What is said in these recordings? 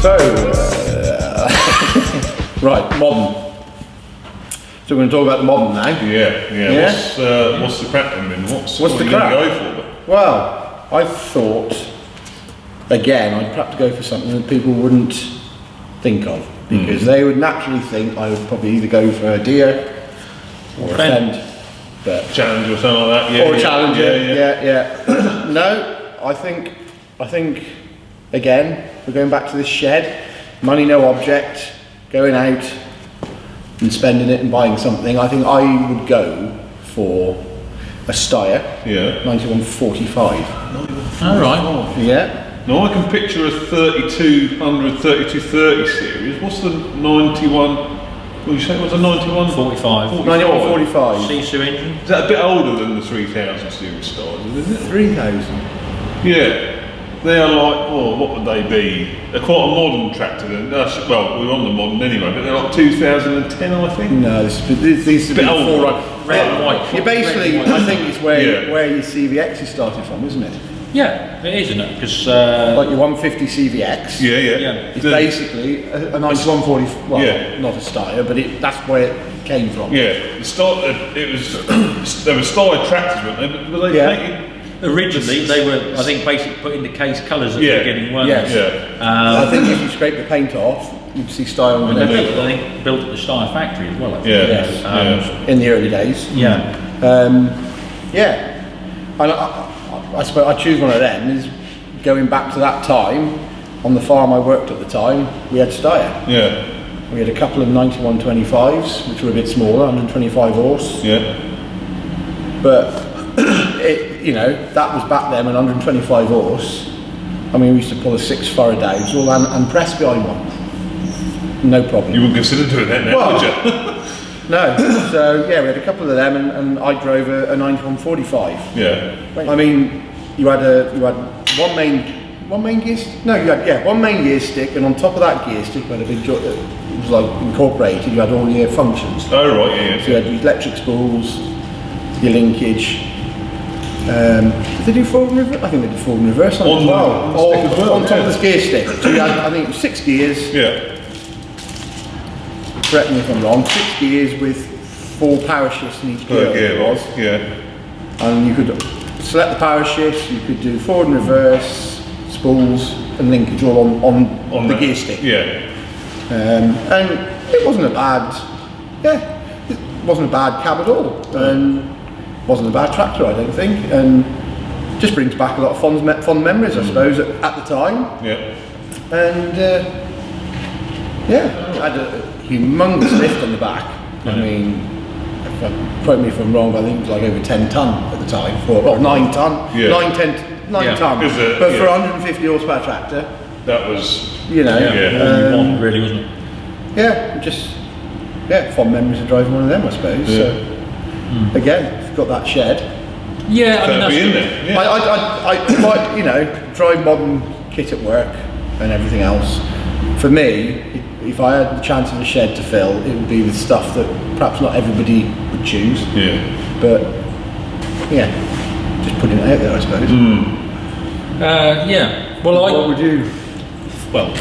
So, right, modern. So we're going to talk about the modern now. Yeah. What's the crack then? What's the you crack? Going for then? Well, I thought, again, I'd perhaps go for something that people wouldn't think of, because they would naturally think I would probably either go for a Deer or a Fend. But Challenger or something like that. Yeah, or a Challenger. Yeah. No, I think again we're going back to this shed. Money no object. Going out and spending it and buying something. I think I would go for a Steyr. Yeah. 9145. All right. Yeah. Now I can picture a 3200, 3230 series. What's the 91? What did you say? What's a 91? 45. 9145. Sisu engine. Is that a bit older than the 3000 series stars, isn't it? 3000. Yeah. They are like, what would they be? They're quite a modern tractor then. Well, we're on the modern anyway, but they're like 2010, I think. No, these are bit older. Red and white. You basically, I think it's where your CVX is started from, isn't it? Yeah, it is, isn't it? Because like your 150 CVX. Yeah. It's basically a 9140. Well, not a Steyr, but that's where it came from. Yeah. It was they were Steyr tractors, weren't they? Were they painted? originally they were, I think, basically put in the case colours at the beginning, weren't they? I think if you scrape the paint off, you'd see Steyr on the I think built at the Steyr factory as well. I think. In the early days. And I suppose I choose one of them is going back to that time. On the farm I worked at the time, we had Steyr. Yeah. We had a couple of 9125s, which were a bit smaller, 125 horse. Yeah. But that was back then, 125 horse. I mean, we used to pull a 6 Faraday's and press behind one. No problem. You wouldn't consider doing that now, would you? No. So yeah, we had a couple of them, and I drove a 9145. Yeah. I mean, you had one main gear stick. No, you had one main gear stick, and on top of that gear stick, you had a big it was like incorporated. You had all your functions. Oh right, yeah. So you had your electric spools, your linkage. Did they do forward and reverse? I think they did forward and reverse on as well. On top of the gear stick. So you had, I think, 6 gears. Yeah. Correct me if I'm wrong. 6 gears with 4 power shifts in each gear. It was. Yeah. And you could select the power shifts. You could do forward and reverse, spools, and linkage all on the gear stick. Yeah. And it wasn't a bad cab at all. And wasn't a bad tractor, I don't think, and just brings back a lot of fond memories, I suppose, at the time. Yeah. And it had a humongous lift on the back. I mean, quote me if I'm wrong, but I think it was like over 10 ton at the time, or 9 ton, 9 ton. But for a 150 horsepower tractor, that was one really, wasn't it? Yeah, fond memories of driving one of them, I suppose. Yeah. So again. Got that shed. Yeah, I mean that's in there. Yeah. I drive modern kit at work and everything else. For me, if I had the chance of a shed to fill, it would be with stuff that perhaps not everybody would choose. Yeah. But just putting it out there, I suppose. Well, what would you? Well,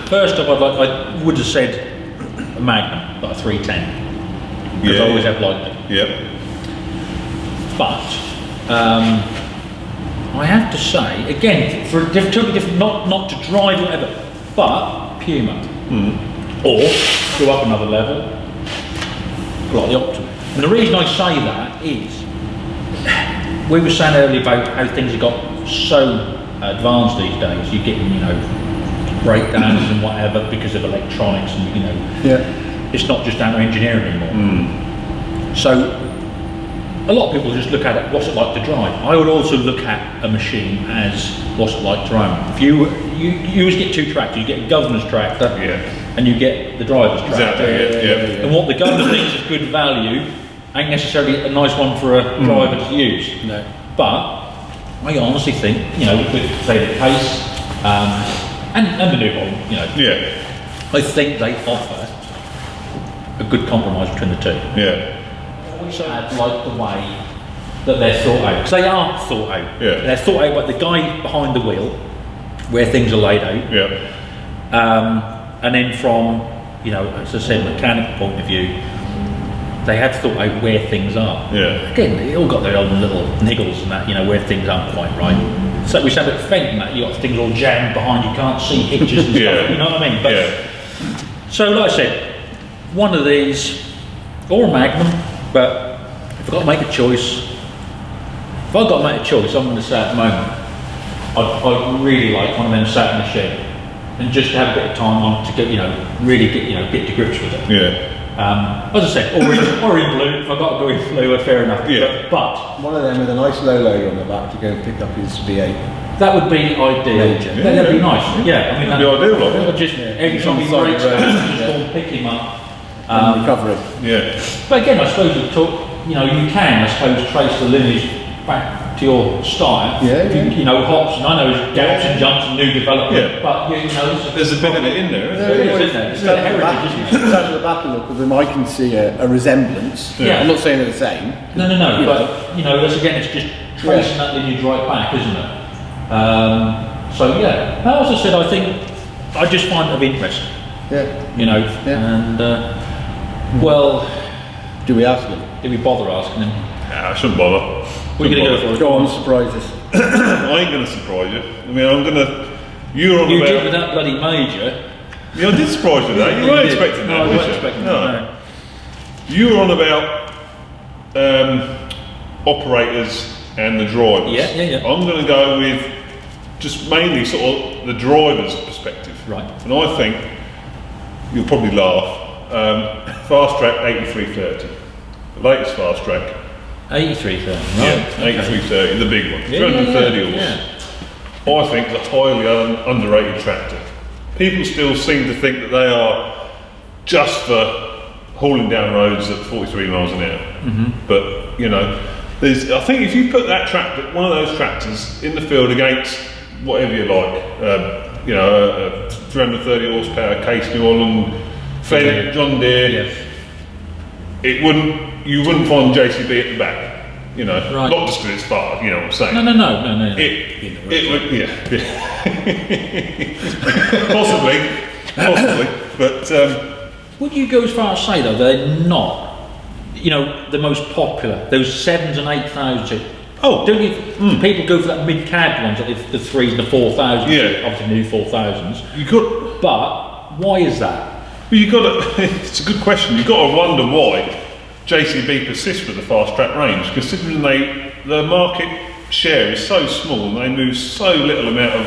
first off, I would have said a Magnum, like a 310, because I always have liked it. Yeah. But I have to say, again, for totally different, not to drive or whatever, but Puma, or go up another level, like the Optima. And the reason I say that is, we were saying earlier about how things have got so advanced these days. You're getting, breakdowns and whatever because of electronics, and it's not just down to engineering anymore. So a lot of people just look at it, what's it like to drive? I would also look at a machine as what's it like to own. If you always get 2 tractors, you get a governor's tractor and you get the driver's tractor. Exactly, And what the governor thinks is good value ain't necessarily a nice one for a driver to use. No. But I honestly think, with say the Pace and the new one, I think they offer a good compromise between the two. Yeah. I like the way that they're thought out, because they are thought out. Yeah. They're thought out by the guy behind the wheel, where things are laid out. Yeah. And then from, you know, as I said, mechanical point of view, they had to thought out where things are. Yeah. Again, they all got their own little niggles and that, you know, where things aren't quite right. So we said at Fent and that, you got things all jammed behind, you can't see hitches and stuff, you know what I mean? But, so like I said, one of these, or a Magnum, but if I've got to make a choice, I'm going to say at the moment, I'd really like one of them sat in the shed and just to have a bit of time on to get, you know, really get to grips with it. Yeah. As I said, or in blue. If I've got to go in blue, fair enough. Yeah. But One of them with a nice low loader on the back to go and pick up his V8. that would be ideal. Major. That'd be nice. Yeah, I mean, That'd be ideal, like that. Just every time he On the side breaks, of the road, just go and pick him up. And recover it. Yeah. But again, I suppose you can, I suppose, trace the lineage back to your style. Yeah, yeah. You know, hops, and I know there's gaps and jumps and new development, Yeah. but you know, There's a bit of it in there, isn't there? There is, isn't there? It's Stand the at the back, heritage, isn't it? stand at the back and look at them, I can see a resemblance. Yeah. I'm not saying they're the same. No, but you know, that's again, it's just tracing that lineage right back, isn't it? So yeah, as I said, I think I just find it of interest, Yeah. you know, Yeah. and well, Do we ask them? did we bother asking him? Nah, I shouldn't bother. We're going to go for it. Go on, surprise us. I ain't going to surprise you. I mean, you were on You about... did with that bloody major. Yeah, I did surprise you with that. You weren't did. expecting that, No, I was wasn't you? expecting No. that, no. You were on about operators and the drivers. Yeah. I'm going to go with just mainly sort of the driver's perspective. Right. And I think, you'll probably laugh, Fastrac 8330. The latest Fastrac. 83,000, right? Yeah, 8330, the big one. 330 horse. yeah. I think it's a highly underrated tractor. People still seem to think that they are just for hauling down roads at 43 miles an hour. But, you know, I think if you put that tractor, one of those tractors in the field against whatever you like, you know, a 330 horsepower Case New Holland, Fendt, John Deere, you wouldn't find JCB at the back. You know, Right. not just because it's far, you know what I'm saying. No. It would, yeah. possibly, but Would you go as far as say though they're not, you know, the most popular? Those 7s and 8,000. Oh. Don't you? People go for that mid-cab ones, like the 3s and the 4,000s. Yeah. Obviously, new 4,000s. you got, But why is that? well, you got to. It's a good question. You got to wonder why JCB persists with the fast track range, considering the market share is so small and they move so little amount of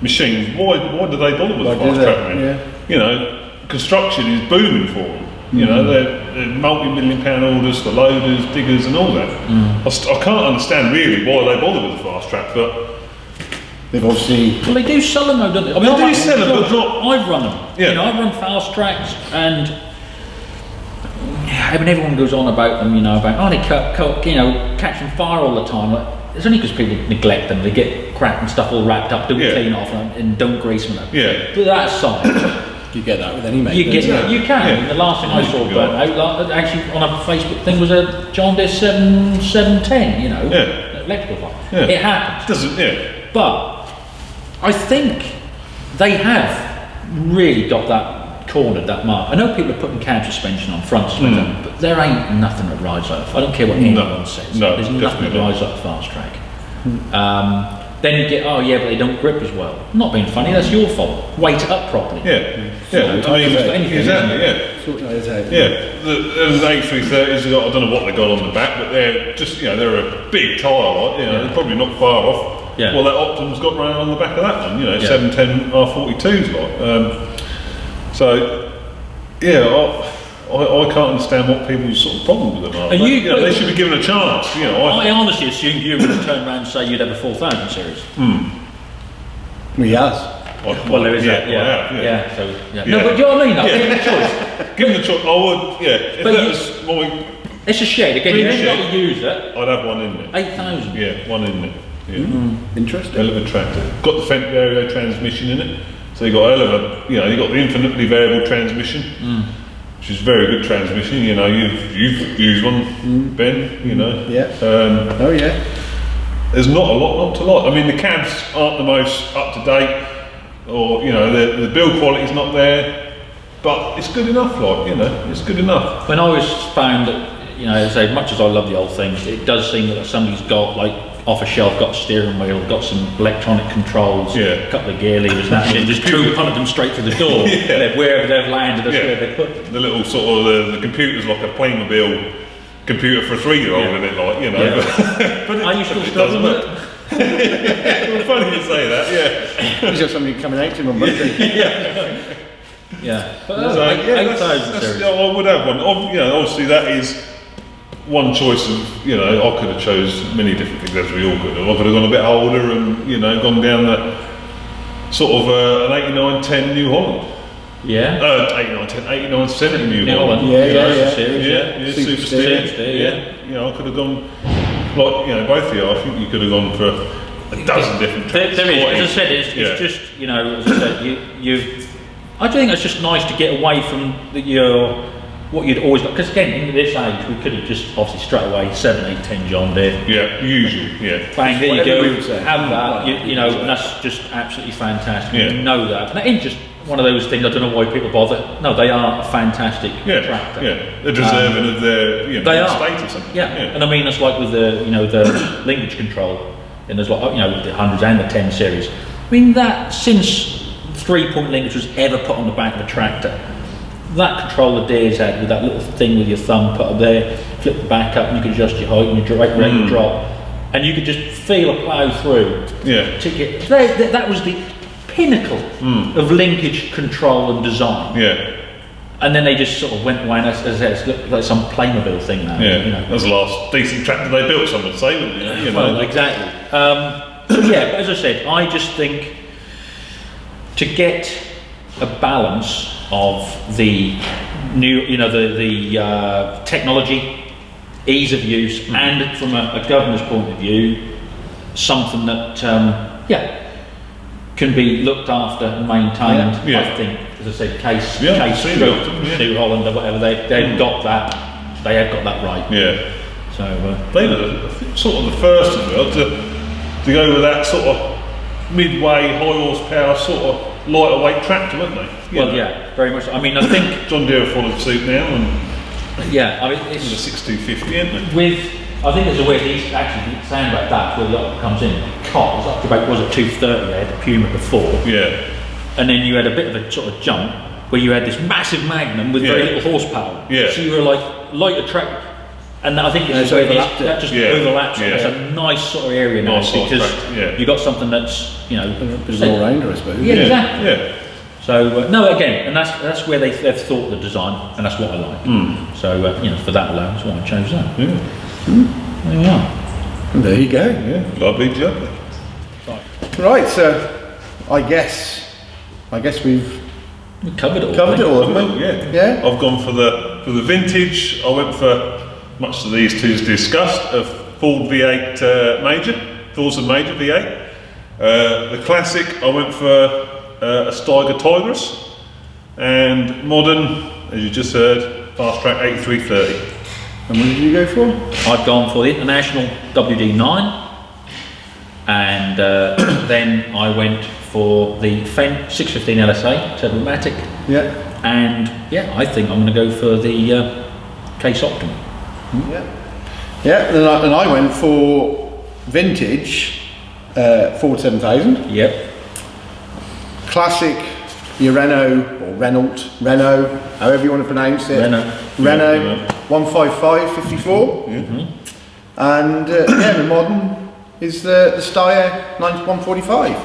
machines. Why do they bother with the fast track range? Yeah. You know, construction is booming for them. You know, they're multi-million-pound orders for loaders, diggers, and all that. I can't understand really why they bother with the fast track, but They've obviously. Well, they do sell them though, don't they? I mean, They do sell them, but not- I've run them. Yeah. You know, I've run fast tracks, and I mean, everyone goes on about them. You know, about they you know, catching fire all the time. Like, it's only because people neglect them. They get crap and stuff all wrapped up, don't clean off, and don't grease them up. Yeah. But that aside, You get that with any mate. you get don't you can. Yeah. The last thing I saw Yeah. burnt out, actually on a Facebook thing, was a John Deere 710. You know, Yeah. electrical fire. Yeah. It happens. doesn't, yeah. But I think they have really got that cornered, that mark. I know people are putting cab suspension on front suspension, but there ain't nothing that rides like I don't care what anyone says. No, There's nothing definitely that not. rides like a fast track. Then you get, oh yeah, but they don't grip as well. I'm not being funny, that's your fault. Weight it up properly. Yeah. So, Yeah. I mean, anything, exactly, yeah. Sort those out. Yeah, the A330s, I don't know what they got on the back, but they're just, you know, they're a big tyre, like, you know, they're probably not far off. Yeah. Well, that Optim's got round on the back of that one, you know, Yeah. 710 R42s, like. So, yeah, I can't understand what people's sort of problem with them are. And Like, you- you know, they should be given a chance, you know. I honestly assumed you would have turned around and say you'd have a 4000 series. He has. Well, there is that, I have, yeah. So, yeah. Yeah. No, but do you know what I mean? Though? Yeah. Give them a choice. Given the choice, I would, yeah. If But that you- was my, It's a shed, again, you Really? haven't got to use it. I'd have one in there. 8,000. Yeah, one in there. Yeah. Interesting. Hell of a tractor. Got the Fendt Vario transmission in it, so you got a hell of a, you know, you got the infinitely variable transmission, which is very good transmission. You know, you've used one, Ben. You know, Yeah. Oh yeah. there's not a lot not to like. I mean, the cabs aren't the most up to date. or you know the build quality's not there, but it's good enough. Like you know, it's good enough. When I always found that, you know, as much as I love the old things, it does seem that somebody's got like off a shelf, got a steering wheel, got some electronic controls, a couple of gear levers, and that, and just punted them straight to the door. Wherever they've landed, that's where they put them. The little sort of the computer's like a Playmobil computer for a 3-year-old, in it, like you know. But are you still struggling with it? Well, funny you say that. Yeah. He's got somebody coming out to him on Monday. But So, 8,000 series. I would have one. You know, obviously that is one choice of, you know, I could have chose many different things, as we all could have. I could have gone a bit older and, you know, gone down that sort of an 89-10 New Holland. 89-10, 89-70 New Holland. Series, Super Steer. You know, I could have gone, like, you know, both of you, I think you could have gone for a dozen different tracks. There is, as I said, it's just, you know, as I said, I think it's just nice to get away from what you'd always got, because again, in this age, we could have just obviously straight away 7, 8, 10 John Deere. Yeah, usual, Bang, there you Whatever we go, would say. have that, you know, and that's just absolutely fantastic. Yeah. You know that. And it ain't just one of those things, I don't know why people bother. No, they are a fantastic tractor. Yeah, they're deserving of their, you know, they are. status. And I mean, it's like with the, you know, the linkage control, and there's like, you know, the 100s and the 10 series. I mean, that, since 3-point linkage was ever put on the back of a tractor, that control the Deere's had with that little thing with your thumb put up there, flip the back up and you could adjust your height and your rate of drop, and you could just feel a plough through. Ticket. That was the pinnacle of linkage control and design. And then they just sort of went away, and as I said, it's looked like some Playmobil thing now. You know. That was the last decent tractor they built, some would say, wouldn't you? Well, exactly. But as I said, I just think to get a balance of the new, you know, the technology, ease of use, and from a governor's point of view, something that can be looked after and maintained. I think, as I said, Case New Holland or whatever, they've got that. They have got that right. So they were sort of the first as well to go with that sort of midway, high horsepower, sort of lighter weight tractor, weren't they? Very much. I mean, I think John Deere followed suit now, and I mean, it's the 6250, isn't it? I think there's a way these actually sound like that where the up comes in. Cot was up to about, was it 230? They had the Puma before. And then you had a bit of a sort of jump where you had this massive Magnum with very little horsepower. So you were like lighter track. And I think it's where that just overlaps. It's a nice sort of area now, because you got something that's, you know, a bit all rounder, I suppose. Exactly. So no, again, and that's where they've thought the design, and that's what I like. So you know, for that alone, that's why I chose that. There we are. And there you go. Lovely job. Right, so I guess we've covered it all. Haven't we? I've gone for the vintage. I went for, much to these two's discussed, a Ford V8 Major, Thorson Major V8. The classic, I went for a Steiger Tigris, and modern, as you just heard, Fastrac 8330. And what did you go for? I've gone for the International WD9, and then I went for the Fen 615 LSA Turbomatic. And I think I'm going to go for the Case Optimum. And I went for vintage Ford 7000. Classic, your Renault, however you want to pronounce it. Renault 155 54. And the modern is the Steyr 145.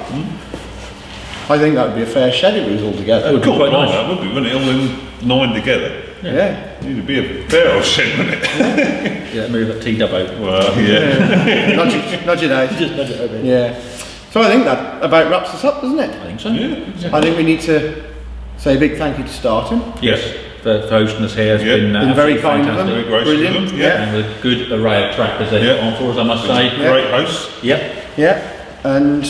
I think that would be a fair shed if it was all together. It would be quite nice. That would be, wouldn't it? All in 9 together. It'd be a fair old shed, wouldn't it? Move that T-dub out. Well, Nudge it out. Just nudge it over. So I think that about wraps us up, doesn't it? I think so. I think we need to say a big thank you to Starting. For hosting us here. It's been very kind of them. Very gracious Brilliant. of them. And with a good array of tractors they've got on for us, I must say. Great hosts. And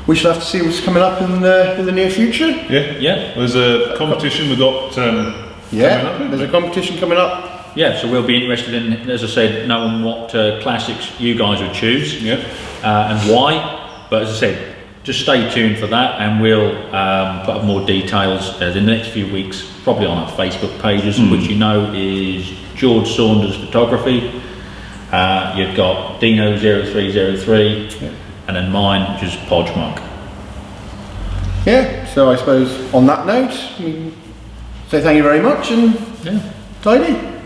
we shall have to see what's coming up in the near future. There's a competition we've got coming up. There's a competition coming up. So we'll be interested in, as I said, knowing what classics you guys would choose and why. But as I said, just stay tuned for that, and we'll put up more details in the next few weeks, probably on our Facebook pages, which you know is George Saunders Photography. You've got Deano 0303, and then mine, which is Podge Muck. Yeah, so I suppose on that note, we say thank you very much and tidy.